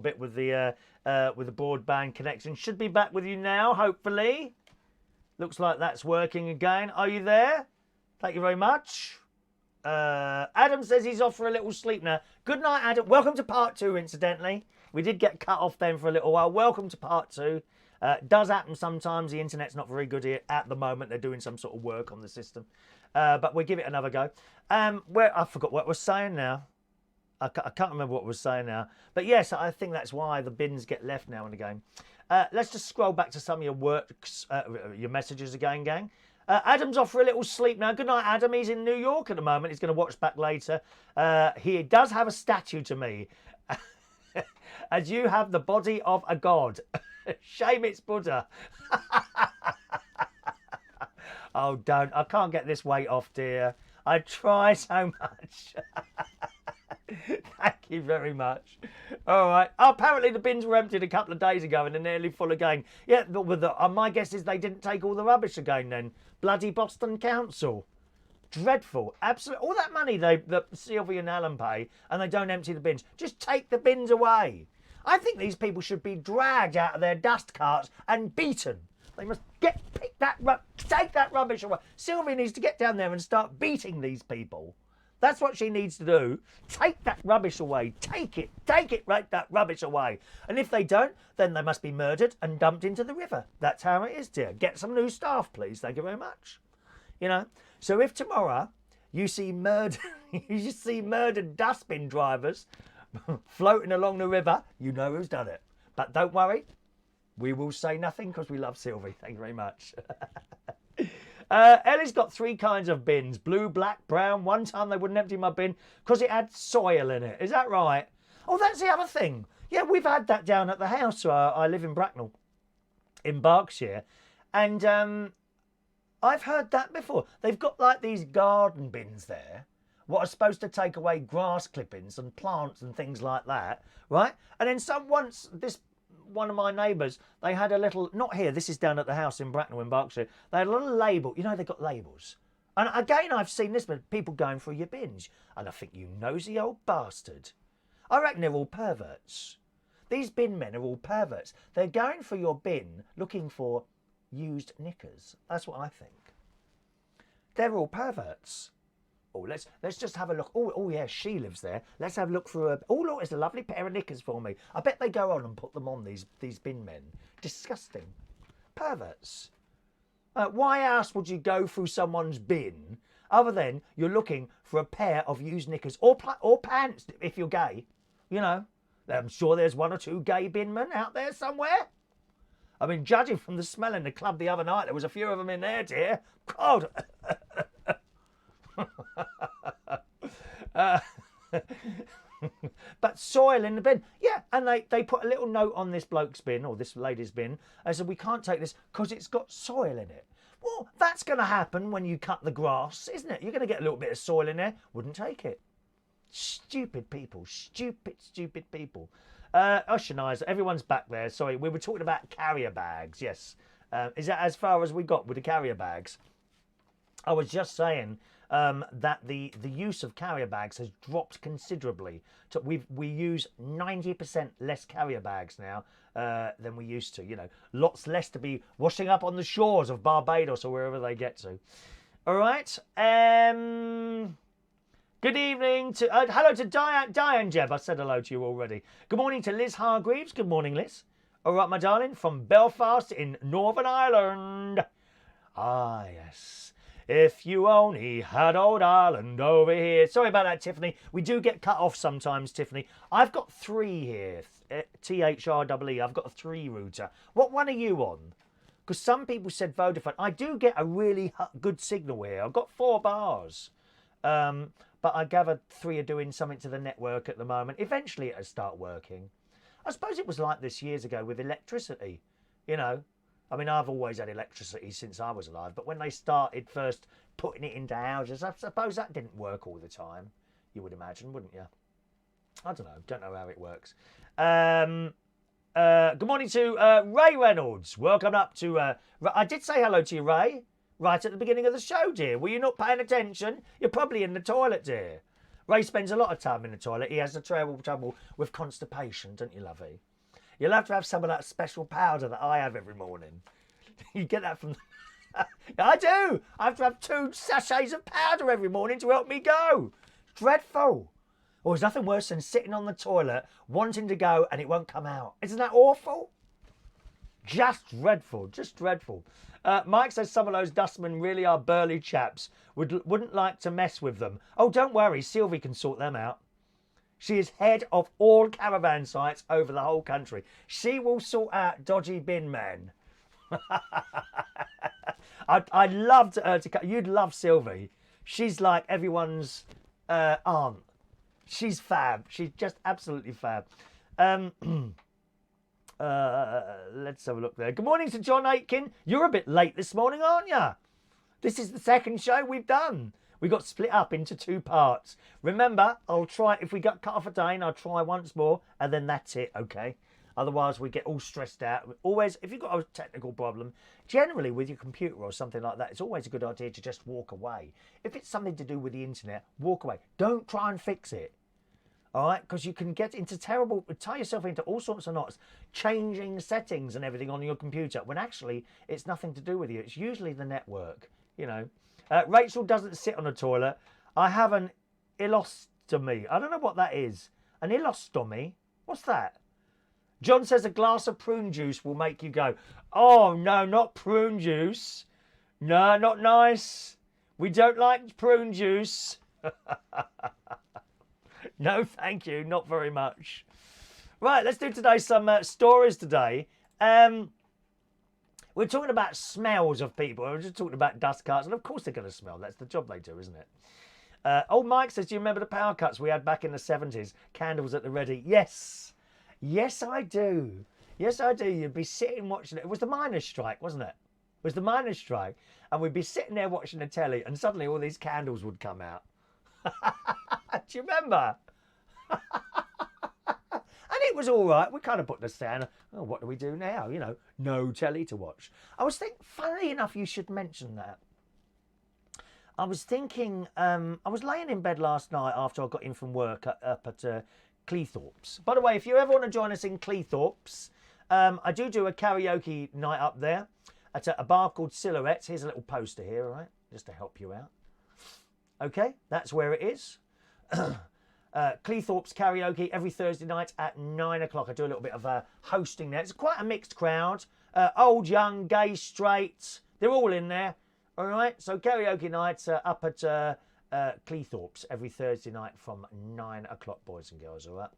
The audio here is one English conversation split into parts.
bit with the broadband connection. Should be back with you now, hopefully. Looks like that's working again. Are you there? Thank you very much. Adam says he's off for a little sleep now. Good night, Adam. Welcome to part 2, incidentally. We did get cut off then for a little while. Welcome to part 2. Does happen sometimes. The internet's not very good here at the moment. They're doing some sort of work on the system. But we'll give it another go. I forgot what I was saying now. I can't remember what I was saying now. But yes, I think that's why the bins get left now and again. Let's just scroll back to some of your works, your messages again, gang. Adam's off for a little sleep now. Good night, Adam. He's in New York at the moment. He's going to watch back later. He does have a statue to me. As you have the body of a god. Shame it's Buddha. Oh, don't. I can't get this weight off, dear. I try so much. Thank you very much. All right. Oh, apparently the bins were emptied a couple of days ago and they're nearly full again. Yeah, my guess is they didn't take all the rubbish again then. Bloody Boston Council. Dreadful. Absolutely. All that money that Sylvie and Alan pay and they don't empty the bins. Just take the bins away. I think these people should be dragged out of their dust carts and beaten. They must take that rubbish away. Sylvie needs to get down there and start beating these people. That's what she needs to do. Take that rubbish away. Take it, right, that rubbish away. And if they don't, then they must be murdered and dumped into the river. That's how it is, dear. Get some new staff, please. Thank you very much. You know. So if tomorrow you see murdered dustbin drivers floating along the river, you know who's done it. But don't worry, we will say nothing because we love Sylvie. Thank you very much. Ellie's got 3 kinds of bins. Blue, black, brown. One time they wouldn't empty my bin because it had soil in it. Is that right? Oh, that's the other thing. Yeah, we've had that down at the house. I live in Bracknell, in Berkshire. And I've heard that before. They've got like these garden bins there, what are supposed to take away grass clippings and plants and things like that, right? And then one of my neighbours, they had a little, not here, this is down at the house in Bracknell in Berkshire, they had a little label, you know, they've got labels. And again, I've seen this, but people going through your bins. And I think, you nosy old bastard. I reckon they're all perverts. These bin men are all perverts. They're going for your bin looking for used knickers. That's what I think. They're all perverts. Oh, let's just have a look. Oh, yeah, she lives there. Let's have a look through her. Oh, look, it's a lovely pair of knickers for me. I bet they go on and put them on, these bin men. Disgusting. Perverts. Why else would you go through someone's bin other than you're looking for a pair of used knickers or pants if you're gay? You know, I'm sure there's 1 or 2 gay bin men out there somewhere. I mean, judging from the smell in the club the other night, there was a few of them in there, dear. God. But soil in the bin, yeah, and they put a little note on this bloke's bin or this lady's bin. I said, we can't take this because it's got soil in it. Well, that's going to happen when you cut the grass, isn't it? You're going to get a little bit of soil in there. Wouldn't take it. Stupid people. Stupid people. Shaniza, everyone's back there. Sorry, we were talking about carrier bags. Yes. Is that as far as we got with the carrier bags? I was just saying that the use of carrier bags has dropped considerably. So we use 90% less carrier bags now than we used to. You know, lots less to be washing up on the shores of Barbados or wherever they get to. All right. Good evening to hello to Diane Jeb. I said hello to you already. Good morning to Liz Hargreaves. Good morning, Liz. All right, my darling, from Belfast in Northern Ireland. Ah, yes. If you only had old Ireland over here. Sorry about that, Tiffany. We do get cut off sometimes, Tiffany. I've got 3 here. THREE. I've got a 3 router. What one are you on? Because some people said Vodafone. I do get a really good signal here. I've got 4 bars. But I gather 3 are doing something to the network at the moment. Eventually it'll start working. I suppose it was like this years ago with electricity. You know, I mean, I've always had electricity since I was alive, but when they started first putting it into houses, I suppose that didn't work all the time. You would imagine, wouldn't you? I don't know how it works. Good morning to Ray Reynolds. Welcome up to... I did say hello to you, Ray, right at the beginning of the show, dear. Were you not paying attention? You're probably in the toilet, dear. Ray spends a lot of time in the toilet. He has a terrible trouble with constipation, don't you, lovey? You'll have to have some of that special powder that I have every morning. You get that from... I do. I have to have 2 sachets of powder every morning to help me go. It's dreadful. Or there's nothing worse than sitting on the toilet, wanting to go, and it won't come out. Isn't that awful? Just dreadful. Just dreadful. Mike says some of those dustmen really are burly chaps. Wouldn't like to mess with them. Oh, don't worry. Sylvie can sort them out. She is head of all caravan sites over the whole country. She will sort out dodgy bin men. I'd love to you'd love Sylvie. She's like everyone's aunt. She's fab. She's just absolutely fab. Let's have a look there. Good morning to John Aitken. You're a bit late this morning, aren't you? This is the second show we've done. We got split up into 2 parts. Remember, I'll try, if we got cut off a day, and I'll try once more, and then that's it, okay? Otherwise, we get all stressed out. Always, if you've got a technical problem, generally with your computer or something like that, it's always a good idea to just walk away. If it's something to do with the internet, walk away. Don't try and fix it. All right, because you can get into tie yourself into all sorts of knots, changing settings and everything on your computer, when actually it's nothing to do with you. It's usually the network, you know. Rachel doesn't sit on a toilet. I have an ilostomy. I don't know what that is. An ilostomy? What's that? John says a glass of prune juice will make you go, oh, no, not prune juice. No, not nice. We don't like prune juice. No, thank you. Not very much. Right, let's do today some stories today. We're talking about smells of people. We're just talking about dust carts. And of course they're going to smell. That's the job they do, isn't it? Old Mike says, do you remember the power cuts we had back in the 70s? Candles at the ready. Yes. Yes, I do. Yes, I do. You'd be sitting watching it. It was the miners' strike, wasn't it? It was the miners' strike. And we'd be sitting there watching the telly and suddenly all these candles would come out. Do you remember? And it was all right. We kind of put the stand. Oh, what do we do now? You know, no telly to watch. I was thinking, funny enough, you should mention that. I was thinking, I was laying in bed last night after I got in from work up at Cleethorpes. By the way, if you ever want to join us in Cleethorpes, I do a karaoke night up there at a bar called Silhouettes. Here's a little poster here, all right, just to help you out. Okay, that's where it is. Cleethorpes karaoke every Thursday night at 9 o'clock. I do a little bit of hosting there. It's quite a mixed crowd. Old, young, gay, straight. They're all in there. All right. So karaoke nights up at Cleethorpes every Thursday night from 9 o'clock, boys and girls. All right.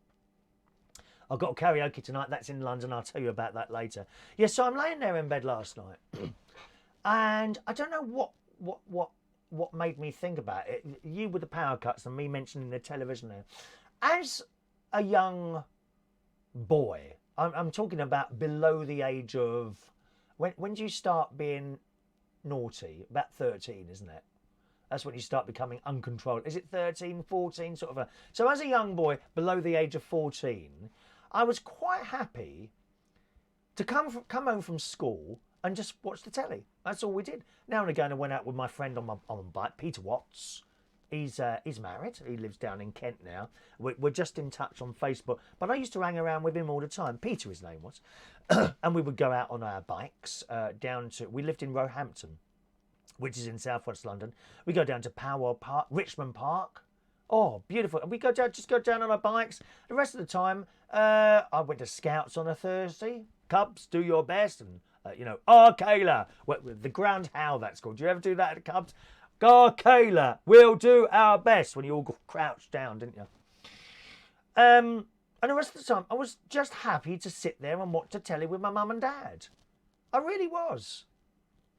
I've got a karaoke tonight. That's in London. I'll tell you about that later. Yeah. So I'm laying there in bed last night, and I don't know what made me think about it. You with the power cuts and me mentioning the television there. As a young boy, I'm talking about below the age of... When do you start being naughty? About 13, isn't it? That's when you start becoming uncontrolled. Is it 13, 14, sort of a... So as a young boy, below the age of 14, I was quite happy to come home from school and just watch the telly. That's all we did. Now and again, I went out with my friend on my bike, Peter Watts. He's married. He lives down in Kent now. We're just in touch on Facebook. But I used to hang around with him all the time. Peter, his name was. And we would go out on our bikes down to... We lived in Roehampton, which is in southwest London. We go down to Powell Park, Richmond Park. Oh, beautiful. And we just go down on our bikes. The rest of the time, I went to Scouts on a Thursday. Cubs, do your best. And... Kayla, the ground howl, that's called. Do you ever do that at the Cubs? Kayla, we'll do our best, when you all crouched down, didn't you? And the rest of the time, I was just happy to sit there and watch the telly with my mum and dad. I really was.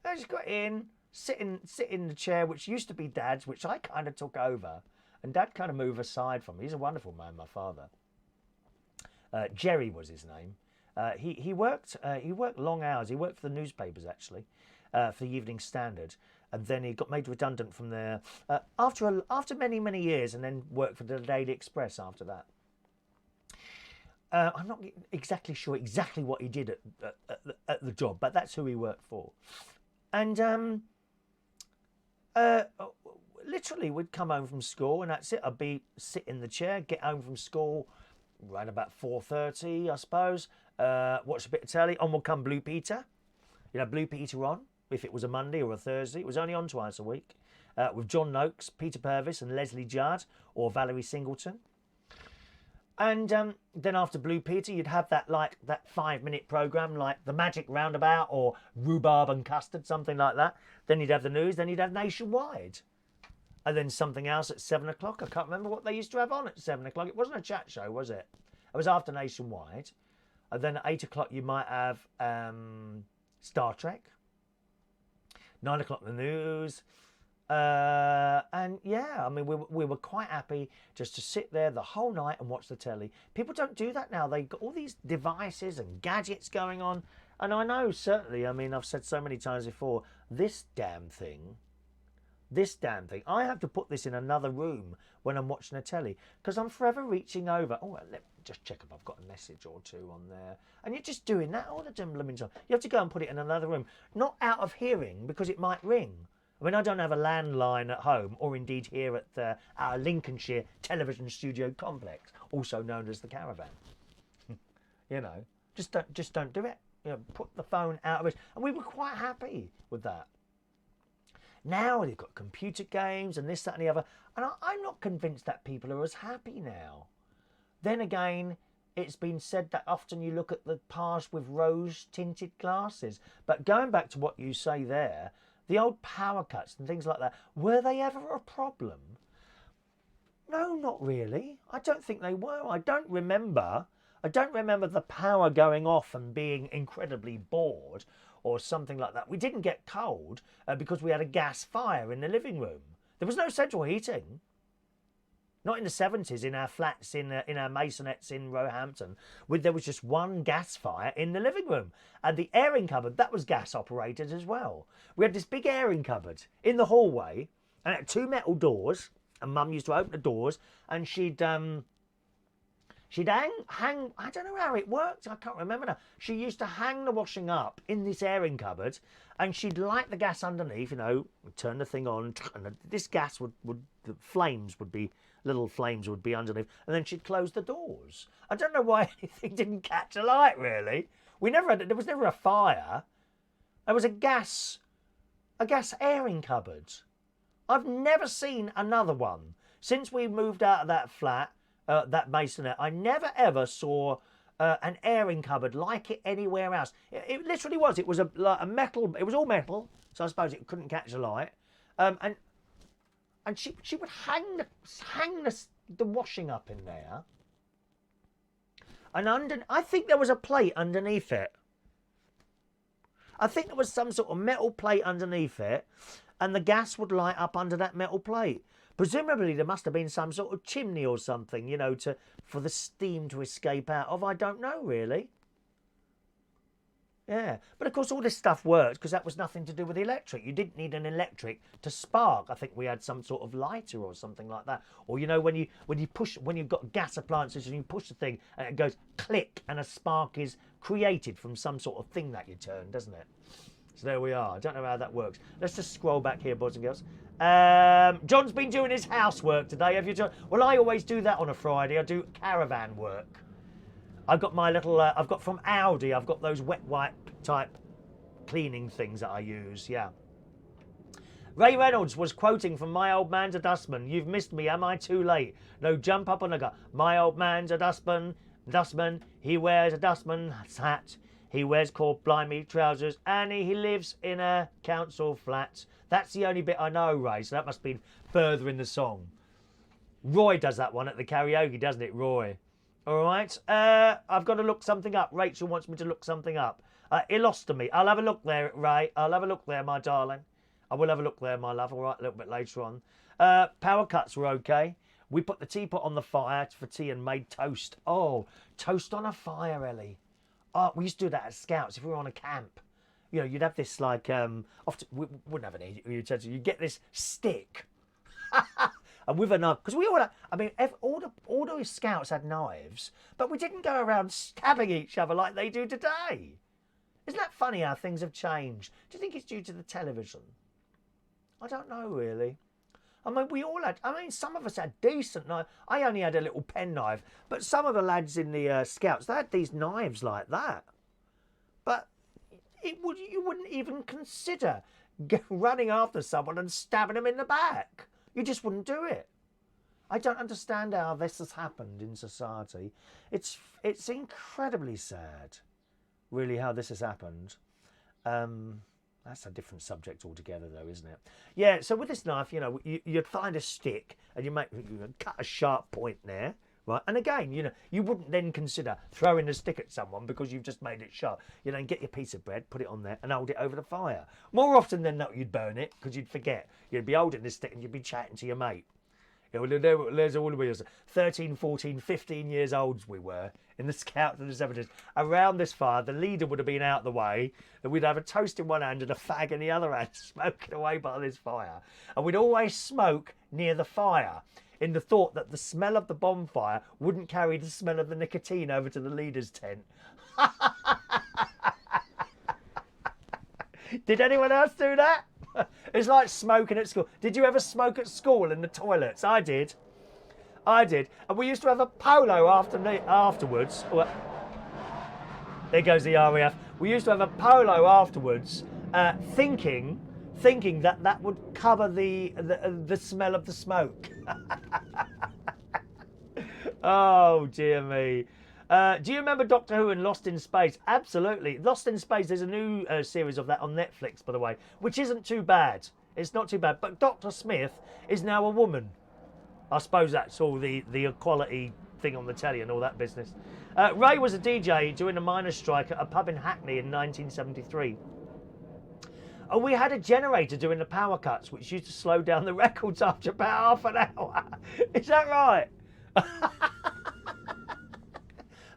I just got in, sit in the chair, which used to be Dad's, which I kind of took over. And Dad kind of moved aside from me. He's a wonderful man, my father. Jerry was his name. He worked long hours. He worked for the newspapers, actually, for the Evening Standard, and then he got made redundant from there after many years, and then worked for the Daily Express after that. I'm not exactly sure what he did at the job, but that's who he worked for. And literally, we'd come home from school and that's it. I'd be sit in the chair, get home from school around about 4:30, I suppose. Watch a bit of telly. On would come Blue Peter. You know, Blue Peter on, if it was a Monday or a Thursday. It was only on twice a week. With John Noakes, Peter Purvis and Leslie Judd or Valerie Singleton. And then after Blue Peter, you'd have that 5-minute programme like The Magic Roundabout or Rhubarb and Custard, something like that. Then you'd have the news, then you'd have Nationwide. And then something else at 7 o'clock. I can't remember what they used to have on at 7 o'clock. It wasn't a chat show, was it? It was after Nationwide. And then at 8 o'clock you might have Star Trek. 9 o'clock the news. And yeah, I mean, we were quite happy just to sit there the whole night and watch the telly. People don't do that now. They've got all these devices and gadgets going on. And I know, certainly, I mean, I've said so many times before, this damn thing, I have to put this in another room when I'm watching a telly because I'm forever reaching over. Oh, let me just check if I've got a message or two on there. And you're just doing that all the damn blooming time. You have to go and put it in another room, not out of hearing because it might ring. I mean, I don't have a landline at home or indeed here at our Lincolnshire television studio complex, also known as the Caravan. You know, just don't do it. You know, put the phone out of it. And we were quite happy with that. Now they've got computer games and this, that and the other. And I'm not convinced that people are as happy now. Then again, it's been said that often you look at the past with rose-tinted glasses. But going back to what you say there, the old power cuts and things like that, were they ever a problem? No, not really. I don't think they were. I don't remember the power going off and being incredibly bored or something like that. We didn't get cold because we had a gas fire in the living room. There was no central heating. Not in the 70s, in our flats, in our maisonettes in Roehampton. There was just one gas fire in the living room. And the airing cupboard, that was gas operated as well. We had this big airing cupboard in the hallway and it had 2 metal doors. And Mum used to open the doors and she'd hang, I don't know how it worked, I can't remember now. She used to hang the washing up in this airing cupboard and she'd light the gas underneath, you know, turn the thing on, and this gas the flames would be, little flames would be underneath, and then she'd close the doors. I don't know why anything didn't catch alight, really. There was never a fire. There was a gas airing cupboard. I've never seen another one. Since we moved out of that flat, that masonette, I never ever saw an airing cupboard like it anywhere else. It literally was. It was like a metal. It was all metal, so I suppose it couldn't catch the light. And she would hang the washing up in there. And I think there was a plate underneath it. I think there was some sort of metal plate underneath it, and the gas would light up under that metal plate. Presumably there must have been some sort of chimney or something, you know, for the steam to escape out of. I don't know, really. Yeah, but of course all this stuff worked because that was nothing to do with electric. You didn't need an electric to spark. I think we had some sort of lighter or something like that. Or you know, when you've got gas appliances and you push the thing and it goes click and a spark is created from some sort of thing that you turn, doesn't it? So there we are. I don't know how that works. Let's just scroll back here, boys and girls. John's been doing his housework today. Have you, John? Well, I always do that on a Friday. I do caravan work. I've got my little, I've got from Aldi, I've got those wet wipe type cleaning things that I use, yeah. Ray Reynolds was quoting from My Old Man's a Dustman. You've missed me, am I too late? No, jump up on a gun. My old man's a dustman, he wears a dustman's hat. He wears cord blimey trousers and he lives in a council flat. That's the only bit I know, Ray, so that must be further in the song. Roy does that one at the karaoke, doesn't it, Roy? All right, I've got to look something up. Rachel wants me to look something up. Ilostomy. I'll have a look there, Ray. I'll have a look there, my darling. I will have a look there, my love. All right, a little bit later on. Power cuts were okay. We put the teapot on the fire for tea and made toast. Oh, toast on a fire, Ellie. Oh, we used to do that at Scouts if we were on a camp. You know, you'd have this like, often, we wouldn't have any utensil. You'd get this stick. And with a knife, because we all had, I mean, all the Scouts had knives, but we didn't go around stabbing each other like they do today. Isn't that funny how things have changed? Do you think it's due to the television? I don't know, really. I mean, we all had. I mean, some of us had decent knives. I only had a little pen knife, but some of the lads in the Scouts, they had these knives like that. But you wouldn't even consider running after someone and stabbing them in the back. You just wouldn't do it. I don't understand how this has happened in society. It's incredibly sad, really, how this has happened. That's a different subject altogether, though, isn't it? Yeah, so with this knife, you'd find a stick and you cut a sharp point there, right? And again, you wouldn't then consider throwing the stick at someone because you've just made it sharp. You then get your piece of bread, put it on there and hold it over the fire. More often than not, you'd burn it because you'd forget. You'd be holding the stick and you'd be chatting to your mate. There's all of us, 13, 14, 15 years old we were in the Scouts and the 70s. Around this fire, the leader would have been out of the way, and we'd have a toast in one hand and a fag in the other hand, smoking away by this fire. And we'd always smoke near the fire, in the thought that the smell of the bonfire wouldn't carry the smell of the nicotine over to the leader's tent. Did anyone else do that? It's like smoking at school. Did you ever smoke at school in the toilets? I did. And we used to have a polo afterwards. There goes the RAF. We used to have a polo afterwards, thinking that would cover the smell of the smoke. Oh, dear me. Do you remember Doctor Who and Lost in Space? Absolutely. Lost in Space, there's a new series of that on Netflix, by the way, which isn't too bad. It's not too bad. But Dr. Smith is now a woman. I suppose that's all the equality thing on the telly and all that business. Ray was a DJ during a miners' strike at a pub in Hackney in 1973. And we had a generator during the power cuts, which used to slow down the records after about half an hour. Is that right?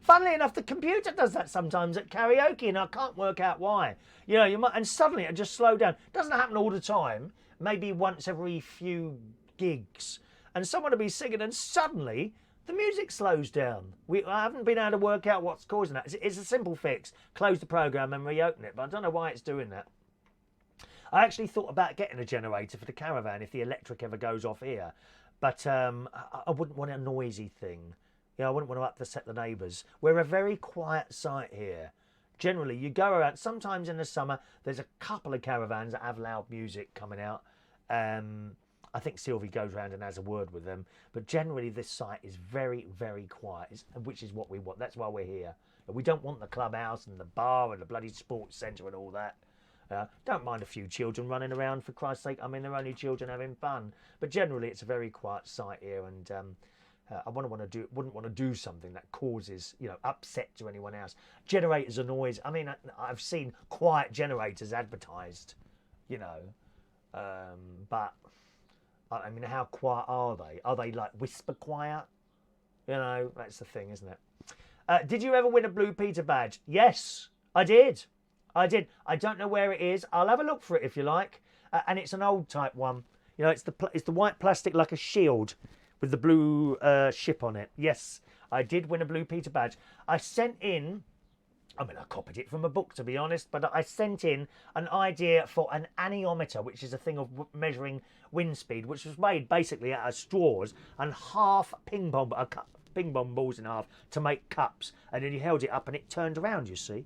Funnily enough, the computer does that sometimes at karaoke, and I can't work out why. You might, and suddenly it just slow down. It doesn't happen all the time. Maybe once every few gigs, and someone will be singing, and suddenly the music slows down. I haven't been able to work out what's causing that. It's a simple fix. Close the program and reopen it, but I don't know why it's doing that. I actually thought about getting a generator for the caravan if the electric ever goes off here, but I wouldn't want a noisy thing. I wouldn't want to upset the neighbours. We're a very quiet site here. Generally, you go around, sometimes in the summer, there's a couple of caravans that have loud music coming out. I think Sylvie goes around and has a word with them. But generally, this site is very, very quiet, which is what we want. That's why we're here. We don't want the clubhouse and the bar and the bloody sports centre and all that. Don't mind a few children running around, for Christ's sake. I mean, they're only children having fun. But generally, it's a very quiet site here, and I wouldn't want to do something that causes upset to anyone else. Generators are noise. I mean, I've seen quiet generators advertised, but I mean, how quiet are they? Are they like whisper quiet? That's the thing, isn't it? Did you ever win a Blue Peter badge? Yes, I did. I don't know where it is. I'll have a look for it if you like. And it's an old type one. It's the white plastic like a shield with the blue ship on it. Yes, I did win a Blue Peter badge. I copied it from a book, to be honest, but I sent in an idea for an anemometer, which is a thing of measuring wind speed, which was made basically out of straws and half ping pong balls in half to make cups. And then you held it up and it turned around, you see.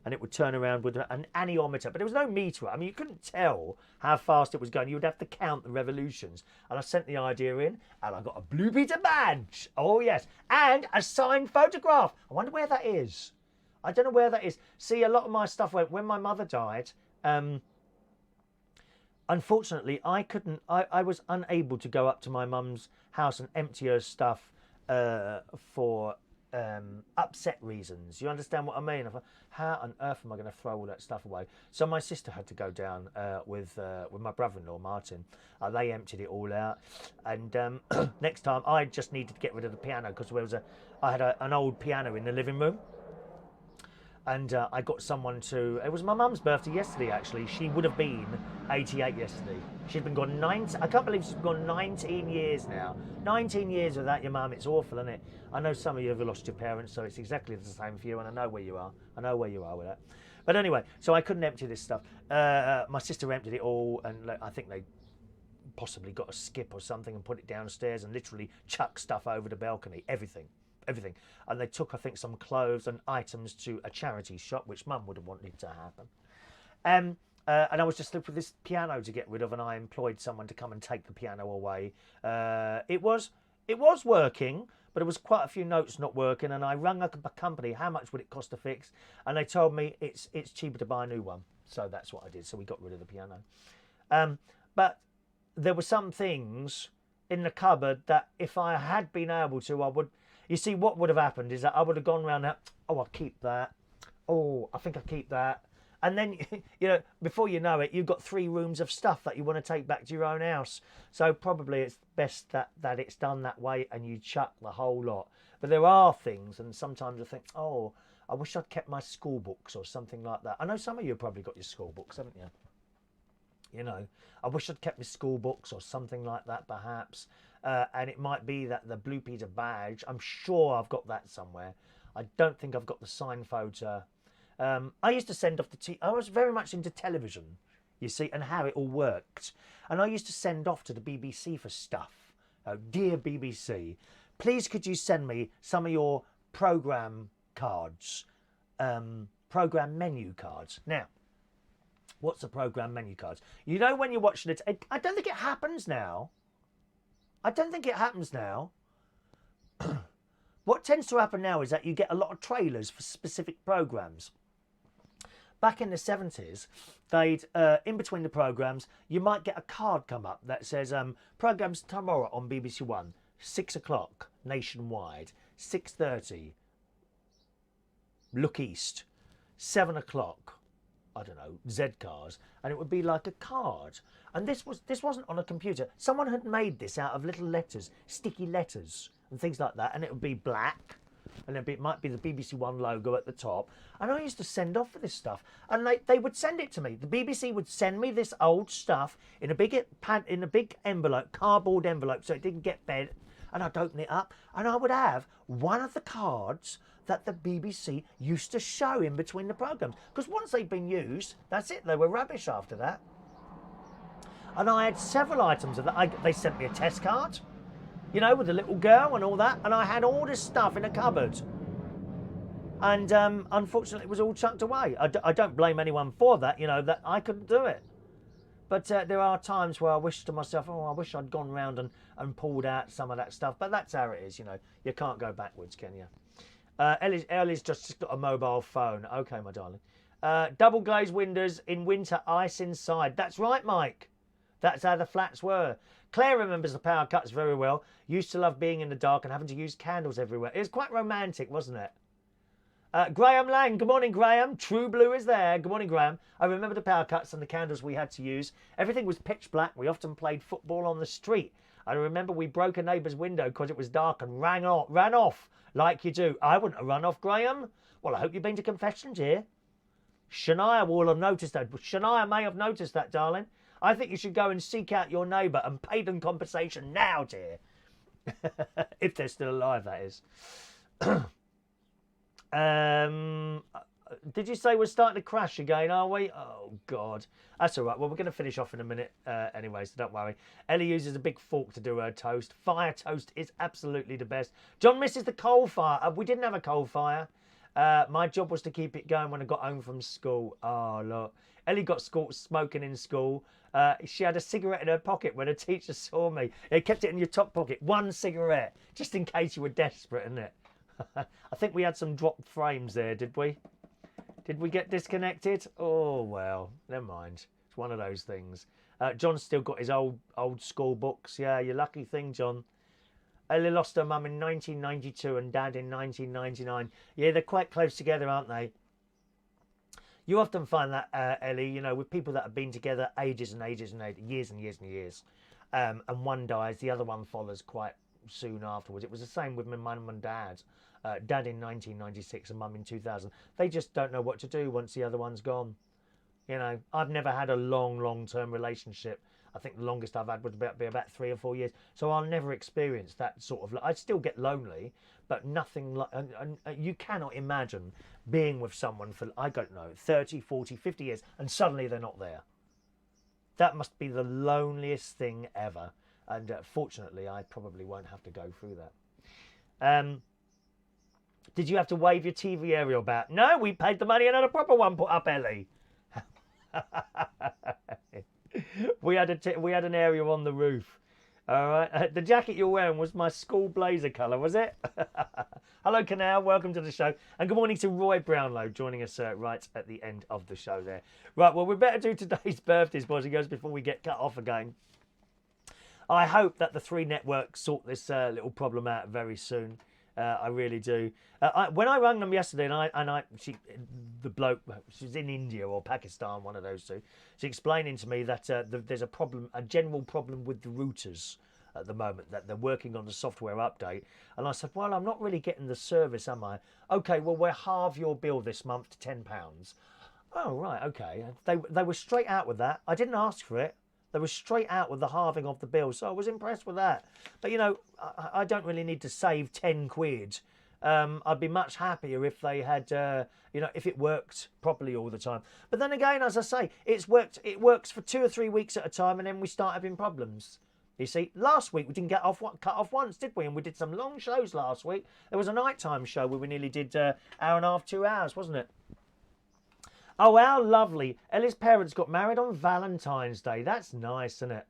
And it would turn around with an anemometer. But there was no meter. I mean, you couldn't tell how fast it was going. You would have to count the revolutions. And I sent the idea in, and I got a Blue Peter badge. Oh, yes. And a signed photograph. I wonder where that is. I don't know where that is. See, a lot of my stuff went... When my mother died, unfortunately, I was unable to go up to my mum's house and empty her stuff for... upset reasons. You understand what I mean? I thought, how on earth am I going to throw all that stuff away? So my sister had to go down with my brother-in-law Martin. They emptied it all out, and next time I just needed to get rid of the piano because I had an old piano in the living room. And I got someone to... It was my mum's birthday yesterday, actually. She would have been 88 yesterday. She's been gone 19... I can't believe she's been gone 19 years now. 19 years without your mum. It's awful, isn't it? I know some of you have lost your parents, so it's exactly the same for you, and I know where you are. I know where you are with that. But anyway, so I couldn't empty this stuff. My sister emptied it all, and I think they possibly got a skip or something and put it downstairs and literally chuck stuff over the balcony. Everything. And they took, I think, some clothes and items to a charity shop, which Mum would have wanted to happen. And I was just looking for this piano to get rid of, and I employed someone to come and take the piano away. It was working, but there was quite a few notes not working, and I rang up a company, how much would it cost to fix? And they told me it's cheaper to buy a new one. So that's what I did. So we got rid of the piano. But there were some things in the cupboard that if I had been able to, I would... You see, what would have happened is that I would have gone around that, oh, I'll keep that. Oh, I think I'll keep that. And then, you know, before you know it, you've got 3 rooms of stuff that you want to take back to your own house. So probably it's best that it's done that way and you chuck the whole lot. But there are things, and sometimes I think, oh, I wish I'd kept my school books or something like that. I know some of you have probably got your school books, haven't you? You know, I wish I'd kept my school books or something like that, perhaps. And it might be that the Blue Peter badge, I'm sure I've got that somewhere. I don't think I've got the sign photo. I used to send off I was very much into television, you see, and how it all worked. And I used to send off to the BBC for stuff. Dear BBC, please could you send me some of your programme cards, programme menu cards. Now, what's a programme menu cards? You know when you're watching it, I don't think it happens now. What tends to happen now is that you get a lot of trailers for specific programmes. Back in the 70s, they'd, in between the programmes, you might get a card come up that says, programmes tomorrow on BBC One, 6 o'clock, nationwide, 6:30, look east, 7 o'clock, I don't know, Z cars, and it would be like a card. And this wasn't on a computer. Someone had made this out of little letters, sticky letters, and things like that, and it would be black, and it might be the BBC One logo at the top. And I used to send off for this stuff, and they would send it to me. The BBC would send me this old stuff in a big envelope, cardboard envelope, so it didn't get bent, and I'd open it up, and I would have one of the cards that the BBC used to show in between the programmes. Because once they'd been used, that's it, they were rubbish after that. And I had several items of that. They sent me a test card, you know, with a little girl and all that, and I had all this stuff in a cupboard. And unfortunately, it was all chucked away. I don't blame anyone for that, you know, that I couldn't do it. But there are times where I wish to myself, oh, I wish I'd gone round and pulled out some of that stuff. But that's how it is, you know. You can't go backwards, can you? Ellie's just got a mobile phone. Okay, my darling. Double glazed windows in winter, ice inside. That's right, Mike. That's how the flats were. Claire remembers the power cuts very well. Used to love being in the dark and having to use candles everywhere. It was quite romantic, wasn't it? Graham Lang. Good morning, Graham. True Blue is there. Good morning, Graham. I remember the power cuts and the candles we had to use. Everything was pitch black. We often played football on the street. I remember we broke a neighbour's window because it was dark and ran off like you do. I wouldn't have run off, Graham. Well, I hope you've been to confessions here. Shania will have noticed that. Shania may have noticed that, darling. I think you should go and seek out your neighbour and pay them compensation now, dear. If they're still alive, that is. Did you say we're starting to crash again, are we? Oh, God. That's all right. Well, we're going to finish off in a minute anyway, so don't worry. Ellie uses a big fork to do her toast. Fire toast is absolutely the best. John misses the coal fire. We didn't have a coal fire. My job was to keep it going when I got home from school. Oh, look. Ellie got caught smoking in school. She had a cigarette in her pocket when a teacher saw me. They kept it in your top pocket. One cigarette, just in case you were desperate, isn't it? I think we had some dropped frames there, did we? Did we get disconnected? Oh, well, never mind. It's one of those things. John's still got his old school books. Yeah, you lucky thing, John. Ellie lost her mum in 1992 and dad in 1999. Yeah, they're quite close together, aren't they? You often find that, Ellie, you know, with people that have been together ages and ages and ages, years and years and years, and one dies, the other one follows quite soon afterwards. It was the same with my mum and dad. Dad in 1996 and mum in 2000. They just don't know what to do once the other one's gone. You know, I've never had a long-term relationship. I think the longest I've had would be about 3 or 4 years. So I'll never experience that sort of... I still get lonely, but nothing like... And you cannot imagine being with someone for, I don't know, 30, 40, 50 years, and suddenly they're not there. That must be the loneliest thing ever. And fortunately, I probably won't have to go through that. Did you have to wave your TV aerial about? No, we paid the money and had a proper one put up, Ellie. we had an aerial on the roof. All right. The jacket you're wearing was my school blazer colour, was it? Hello, Canal. Welcome to the show. And good morning to Roy Brownlow joining us right at the end of the show there. Right, well, we better do today's birthdays, boys and girls, before we get cut off again. I hope that the 3 networks sort this little problem out very soon. I really do. When I rang them yesterday, the bloke, she was in India or Pakistan, one of those two. She's explaining to me that there's a general problem with the routers at the moment, that they're working on the software update. And I said, well, I'm not really getting the service, am I? Okay, well, we'll halve your bill this month to £10. Oh, right, okay. They were straight out with that. I didn't ask for it. They were straight out with the halving of the bill, so I was impressed with that. But, you know, I don't really need to save 10 quid. I'd be much happier if they had, if it worked properly all the time. But then again, as I say, it works for 2 or 3 weeks at a time, and then we start having problems. You see, last week we didn't cut off once, did we? And we did some long shows last week. There was a nighttime show where we nearly did hour and a half, 2 hours, wasn't it? Oh, how lovely. Ellie's parents got married on Valentine's Day. That's nice, isn't it?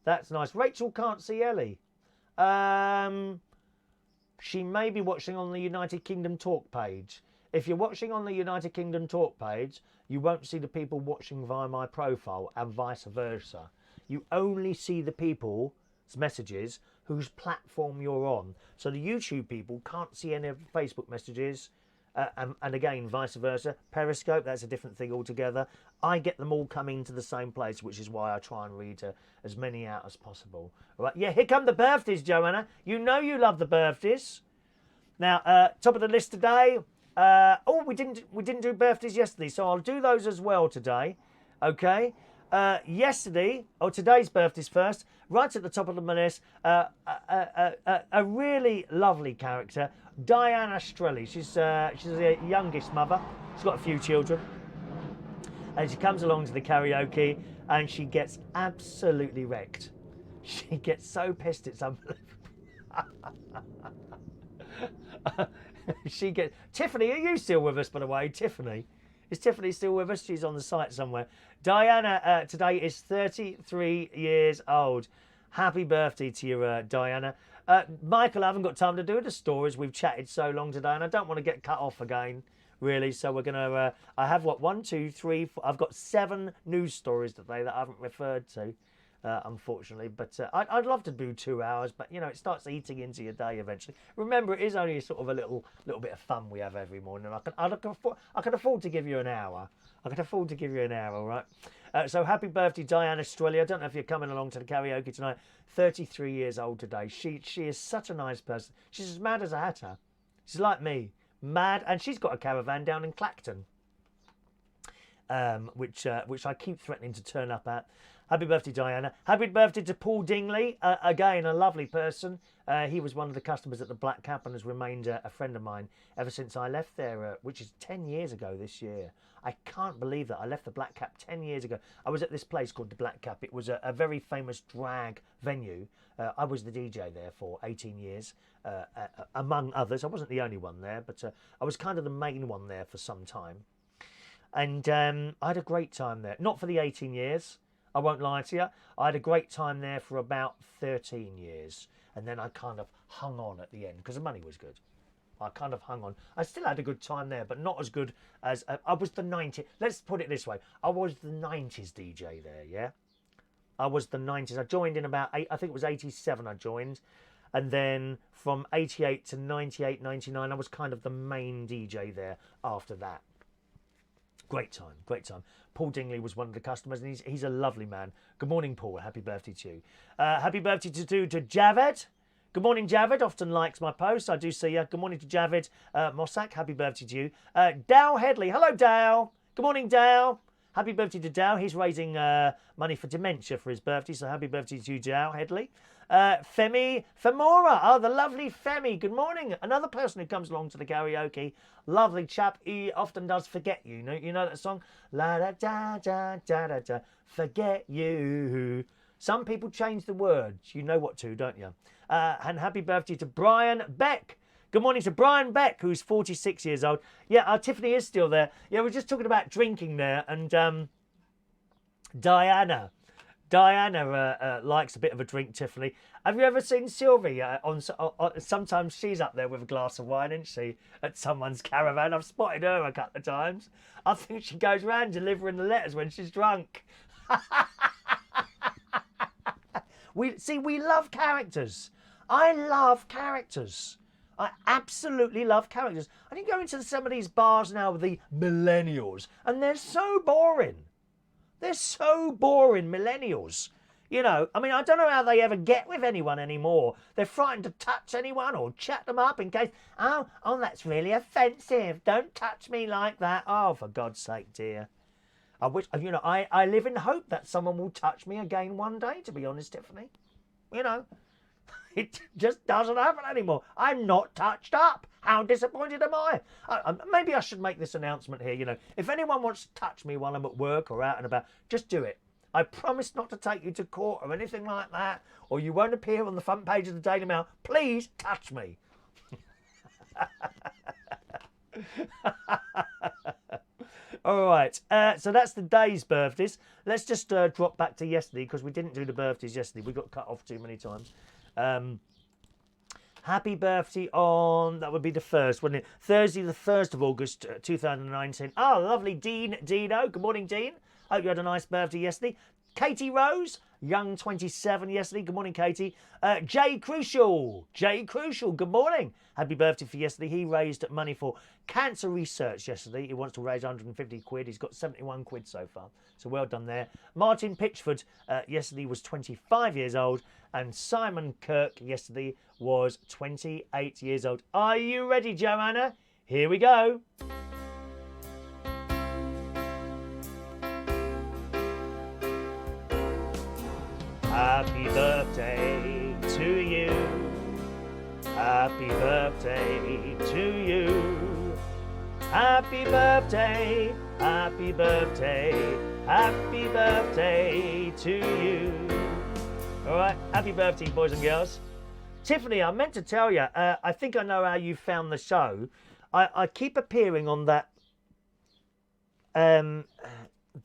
That's nice. Rachel can't see Ellie. She may be watching on the United Kingdom talk page. If you're watching on the United Kingdom talk page, you won't see the people watching via my profile and vice versa. You only see the people's messages whose platform you're on. So the YouTube people can't see any of the Facebook messages. And again, vice versa. Periscope, that's a different thing altogether. I get them all coming to the same place, which is why I try and read as many out as possible. All right, yeah, here come the birthdays, Joanna. You know you love the birthdays. Now, top of the list today. We didn't do birthdays yesterday, so I'll do those as well today. Okay. Today's birthdays first. Right at the top of the list, a really lovely character, Diana Strelly. She's the youngest mother. She's got a few children, and she comes along to the karaoke, and she gets absolutely wrecked. She gets so pissed it's unbelievable. Tiffany, are you still with us, by the way? Tiffany. Is Tiffany still with us? She's on the site somewhere. Diana today is 33 years old. Happy birthday to you, Diana. Michael, I haven't got time to do the stories. We've chatted so long today, and I don't want to get cut off again, really. So we're going to... I have, 1, 2, 3, 4... I've got 7 news stories today that I haven't referred to, unfortunately. But I'd love to do 2 hours, but, you know, it starts eating into your day eventually. Remember, it is only sort of a little bit of fun we have every morning. I can afford to give you an hour. I can afford to give you an hour, all right? So happy birthday, Diana Strelly. I don't know if you're coming along to the karaoke tonight. 33 years old today. She is such a nice person. She's as mad as a hatter. She's like me. Mad. And she's got a caravan down in Clacton, which I keep threatening to turn up at. Happy birthday, Diana. Happy birthday to Paul Dingley. Again, a lovely person. He was one of the customers at the Black Cap and has remained a friend of mine ever since I left there, which is 10 years ago this year. I can't believe that. I left the Black Cap 10 years ago. I was at this place called the Black Cap. It was a very famous drag venue. I was the DJ there for 18 years, among others. I wasn't the only one there, but I was kind of the main one there for some time. And I had a great time there. Not for the 18 years. I won't lie to you. I had a great time there for about 13 years. And then I kind of hung on at the end because the money was good. I kind of hung on. I still had a good time there, but not as good as... I was the 90s... Let's put it this way. I was the 90s DJ there, yeah? I was the 90s. I joined in about... I think it was 87 I joined. And then from 88 to 98, 99, I was kind of the main DJ there after that. Great time, great time. Paul Dingley was one of the customers, and he's a lovely man. Good morning, Paul. Happy birthday to you. Happy birthday to Javed. Good morning, Javed. Often likes my posts. I do see you. Good morning to Javed Mossack. Happy birthday to you. Dow Headley. Hello, Dow. Good morning, Dow. Happy birthday to Dow. He's raising money for dementia for his birthday, so happy birthday to you, Dow Headley. Femi Femora. Oh, the lovely Femi. Good morning. Another person who comes along to the karaoke. Lovely chap. He often does Forget You. You know that song? La da da da da da da. Forget you. Some people change the words. You know what to, don't you? And happy birthday to Brian Beck. Good morning to Brian Beck, who's 46 years old. Yeah, Tiffany is still there. Yeah, we're just talking about drinking there. And Diana likes a bit of a drink, Tiffany. Have you ever seen Sylvie? Sometimes she's up there with a glass of wine, isn't she, at someone's caravan? I've spotted her a couple of times. I think she goes around delivering the letters when she's drunk. We love characters. I love characters. I absolutely love characters. I can go into some of these bars now with the millennials, and they're so boring. They're so boring, millennials. You know, I mean, I don't know how they ever get with anyone anymore. They're frightened to touch anyone or chat them up in case, oh, that's really offensive. Don't touch me like that. Oh, for God's sake, dear. I wish, you know, I live in hope that someone will touch me again one day, to be honest, Tiffany. You know, it just doesn't happen anymore. I'm not touched up. How disappointed am I? Maybe I should make this announcement here. You know, if anyone wants to touch me while I'm at work or out and about, just do it. I promise not to take you to court or anything like that, or you won't appear on the front page of the Daily Mail. Please touch me. All right, so that's the day's birthdays. Let's just drop back to yesterday because we didn't do the birthdays yesterday. We got cut off too many times. Happy birthday on, that would be the 1st, wouldn't it? Thursday, the 1st of August, 2019. Oh, lovely Dino. Good morning, Dean. Hope you had a nice birthday yesterday. Katie Rose, young 27 yesterday. Good morning, Katie. Jay Crucial, good morning. Happy birthday for yesterday. He raised money for cancer research yesterday. He wants to raise 150 quid. He's got 71 quid so far. So well done there. Martin Pitchford yesterday was 25 years old. And Simon Kirk yesterday was 28 years old. Are you ready, Joanna? Here we go. Happy birthday to you. Happy birthday to you. Happy birthday, happy birthday, happy birthday to you. All right, happy birthday, boys and girls. Tiffany, I meant to tell you, I think I know how you found the show. I keep appearing on that, the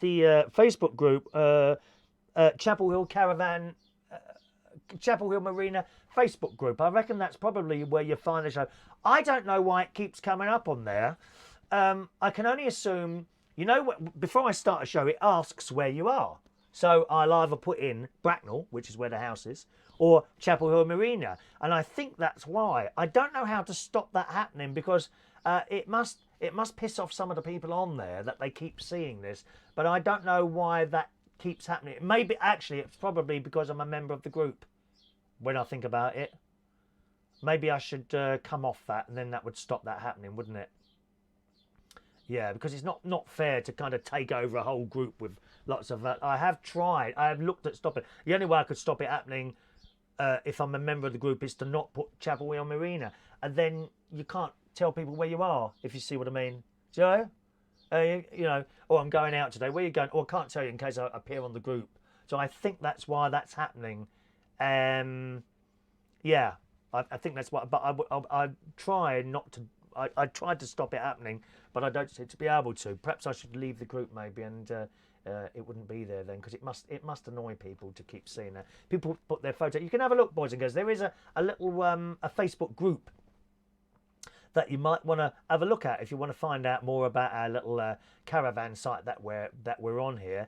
Facebook group, Chapel Hill Caravan, Chapel Hill Marina Facebook group. I reckon that's probably where you find the show. I don't know why it keeps coming up on there. I can only assume, you know, before I start a show, it asks where you are. So I'll either put in Bracknell, which is where the house is, or Chapel Hill Marina. And I think that's why. I don't know how to stop that happening because it must piss off some of the people on there that they keep seeing this. But I don't know why that keeps happening. Maybe actually it's probably because I'm a member of the group when I think about it. Maybe I should come off that and then that would stop that happening, wouldn't it? Yeah, because it's not fair to kind of take over a whole group with lots of... I have tried. I have looked at stopping. The only way I could stop it happening if I'm a member of the group is to not put Chapel Hill Marina. And then you can't tell people where you are, if you see what I mean. Do you know? You know, oh, I'm going out today. Where are you going? Oh, I can't tell you in case I appear on the group. So I think that's why that's happening. Yeah, I think that's why. But I try not to... I tried to stop it happening, but I don't seem to be able to. Perhaps I should leave the group maybe, and it wouldn't be there then, because it must annoy people to keep seeing that. People put their photo. You can have a look, boys and girls. There is a little a Facebook group that you might want to have a look at if you want to find out more about our little caravan site that we're on here.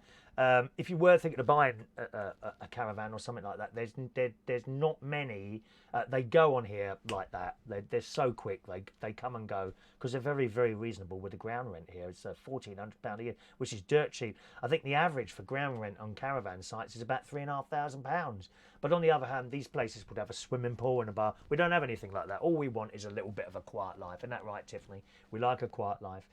If you were thinking of buying a caravan or something like that, there's not many. They go on here like that. They're so quick. They come and go because they're very, very reasonable with the ground rent here. It's £1,400 a year, which is dirt cheap. I think the average for ground rent on caravan sites is about £3,500. But on the other hand, these places would have a swimming pool and a bar. We don't have anything like that. All we want is a little bit of a quiet life. Isn't that right, Tiffany? We like a quiet life.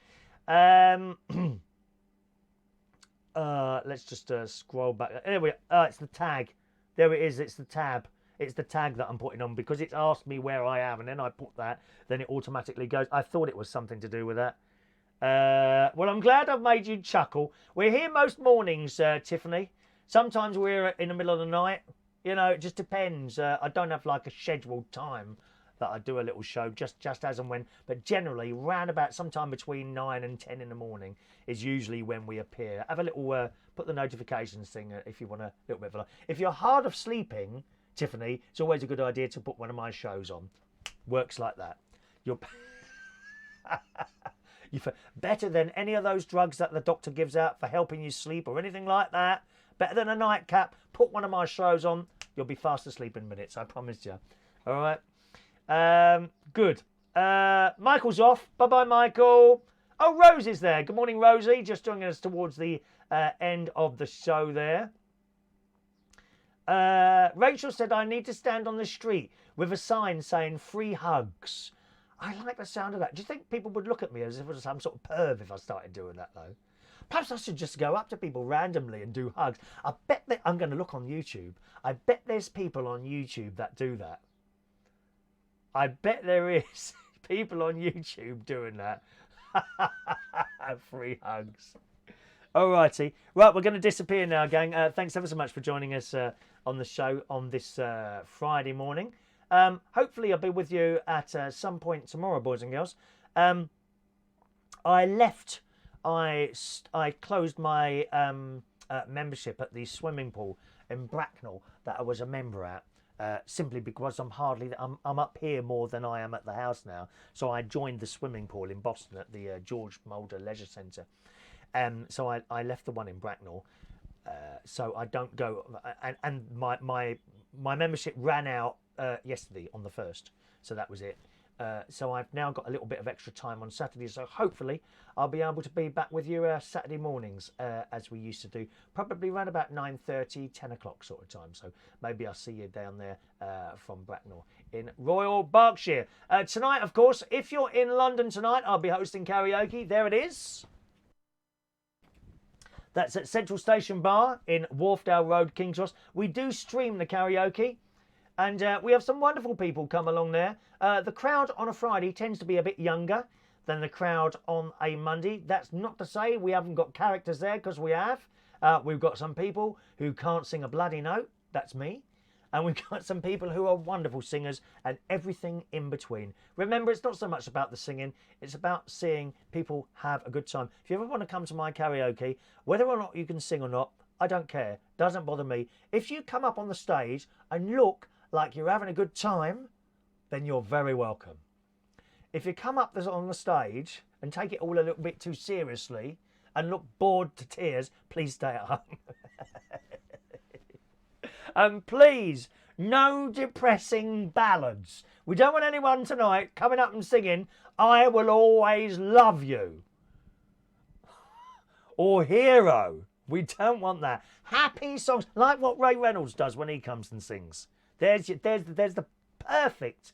Let's just scroll back. Anyway, it's the tag. There it is. It's the tab. It's the tag that I'm putting on because it's asked me where I am, and then I put that, then it automatically goes. I thought it was something to do with that. Well, I'm glad I've made you chuckle. We're here most mornings, Tiffany. Sometimes we're in the middle of the night. You know, it just depends. I don't have like a scheduled time that I do a little show, just as and when. But generally, round about sometime between 9 and 10 in the morning is usually when we appear. Have a little, put the notifications thing if you want a little bit of a... If you're hard of sleeping, Tiffany, it's always a good idea to put one of my shows on. Works like that. You're... better than any of those drugs that the doctor gives out for helping you sleep or anything like that. Better than a nightcap. Put one of my shows on. You'll be fast asleep in minutes, I promise you. All right. Good. Michael's off. Bye-bye, Michael. Oh, Rosie's there. Good morning, Rosie. Just joining us towards the end of the show there. Rachel said, I need to stand on the street with a sign saying free hugs. I like the sound of that. Do you think people would look at me as if it was some sort of perv if I started doing that, though? Perhaps I should just go up to people randomly and do hugs. I bet that I'm going to look on YouTube. I bet there's people on YouTube that do that. I bet there is people on YouTube doing that. Free hugs. Alrighty. Right, we're going to disappear now, gang. Thanks ever so much for joining us on the show on this Friday morning. Hopefully I'll be with you at some point tomorrow, boys and girls. I closed my membership at the swimming pool in Bracknell that I was a member at. Simply because I'm up here more than I am at the house now. So I joined the swimming pool in Boston at the George Mulder Leisure Centre. So I left the one in Bracknell. So I don't go, and my membership ran out yesterday on the 1st. So that was it. So I've now got a little bit of extra time on Saturday. So hopefully I'll be able to be back with you Saturday mornings as we used to do. Probably around about 9:30, 10 o'clock sort of time. So maybe I'll see you down there from Bracknell in Royal Berkshire. Tonight, of course, if you're in London tonight, I'll be hosting karaoke. There it is. That's at Central Station Bar in Wharfdale Road, King's Cross. We do stream the karaoke. And we have some wonderful people come along there. The crowd on a Friday tends to be a bit younger than the crowd on a Monday. That's not to say we haven't got characters there, because we have. We've got some people who can't sing a bloody note. That's me. And we've got some people who are wonderful singers and everything in between. Remember, it's not so much about the singing. It's about seeing people have a good time. If you ever want to come to my karaoke, whether or not you can sing or not, I don't care. Doesn't bother me. If you come up on the stage and look like you're having a good time, then you're very welcome. If you come up on the stage and take it all a little bit too seriously and look bored to tears, please stay at home. And please, no depressing ballads. We don't want anyone tonight coming up and singing, I Will Always Love You. Or Hero. We don't want that. Happy songs, like what Ray Reynolds does when he comes and sings. There's the perfect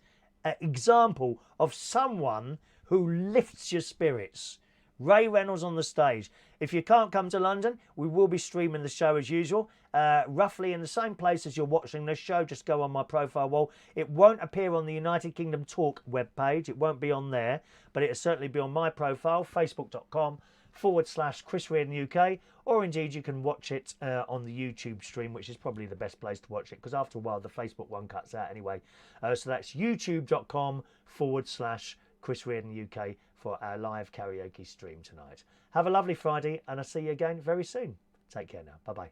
example of someone who lifts your spirits. Ray Reynolds on the stage. If you can't come to London, we will be streaming the show as usual, roughly in the same place as you're watching this show. Just go on my profile wall. It won't appear on the United Kingdom Talk webpage. It won't be on there, but it'll certainly be on my profile, facebook.com/Chris Reardon UK, or indeed you can watch it on the YouTube stream, which is probably the best place to watch it, because after a while the Facebook one cuts out anyway. So that's youtube.com/Chris Reardon UK for our live karaoke stream tonight. Have a lovely Friday, and I'll see you again very soon. Take care now. Bye-bye.